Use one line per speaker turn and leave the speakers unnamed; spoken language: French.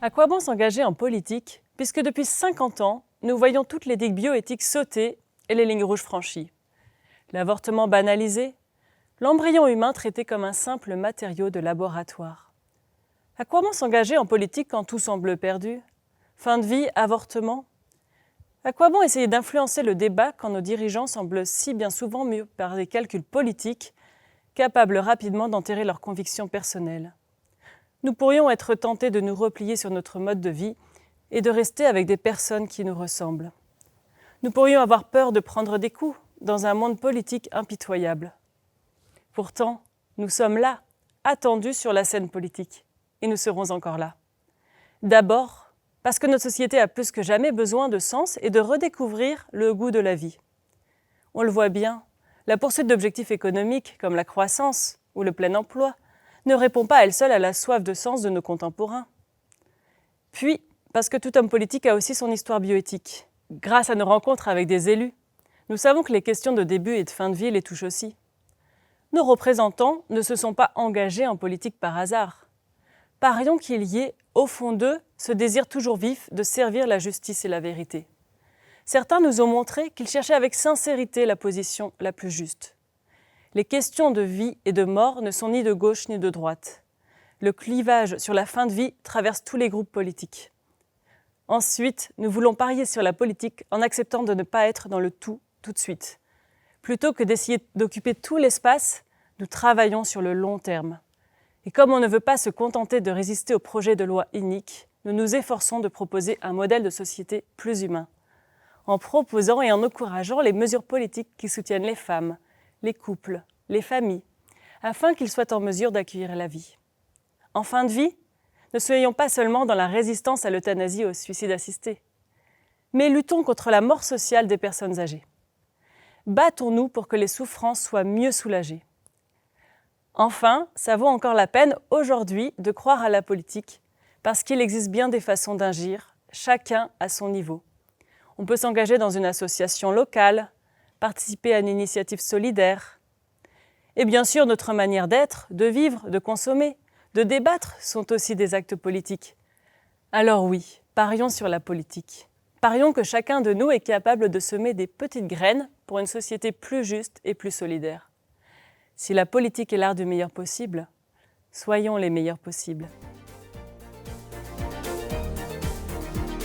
À quoi bon s'engager en politique, puisque depuis 50 ans, nous voyons toutes les digues bioéthiques sauter et les lignes rouges franchies. L'avortement banalisé, l'embryon humain traité comme un simple matériau de laboratoire. À quoi bon s'engager en politique quand tout semble perdu? Fin de vie, avortement? À quoi bon essayer d'influencer le débat quand nos dirigeants semblent si bien souvent mûs par des calculs politiques, capables rapidement d'enterrer leurs convictions personnelles? Nous pourrions être tentés de nous replier sur notre mode de vie et de rester avec des personnes qui nous ressemblent. Nous pourrions avoir peur de prendre des coups dans un monde politique impitoyable. Pourtant, nous sommes là, attendus sur la scène politique, et nous serons encore là. D'abord, parce que notre société a plus que jamais besoin de sens et de redécouvrir le goût de la vie. On le voit bien, la poursuite d'objectifs économiques comme la croissance ou le plein emploi ne répond pas à elle seule à la soif de sens de nos contemporains. Puis, parce que tout homme politique a aussi son histoire bioéthique. Grâce à nos rencontres avec des élus, nous savons que les questions de début et de fin de vie les touchent aussi. Nos représentants ne se sont pas engagés en politique par hasard. Parions qu'il y ait, au fond d'eux, ce désir toujours vif de servir la justice et la vérité. Certains nous ont montré qu'ils cherchaient avec sincérité la position la plus juste. Les questions de vie et de mort ne sont ni de gauche ni de droite. Le clivage sur la fin de vie traverse tous les groupes politiques. Ensuite, nous voulons parier sur la politique en acceptant de ne pas être dans le tout de suite. Plutôt que d'essayer d'occuper tout l'espace, nous travaillons sur le long terme. Et comme on ne veut pas se contenter de résister au projet de loi inique, nous nous efforçons de proposer un modèle de société plus humain, en proposant et en encourageant les mesures politiques qui soutiennent les femmes, les couples, les familles, afin qu'ils soient en mesure d'accueillir la vie. En fin de vie, ne soyons pas seulement dans la résistance à l'euthanasie et au suicide assisté, mais luttons contre la mort sociale des personnes âgées. Battons-nous pour que les souffrances soient mieux soulagées. Enfin, ça vaut encore la peine aujourd'hui de croire à la politique, parce qu'il existe bien des façons d'agir, chacun à son niveau. On peut s'engager dans une association locale, participer à une initiative solidaire. Et bien sûr, notre manière d'être, de vivre, de consommer, de débattre sont aussi des actes politiques. Alors oui, parions sur la politique. Parions que chacun de nous est capable de semer des petites graines pour une société plus juste et plus solidaire. Si la politique est l'art du meilleur possible, soyons les meilleurs possibles.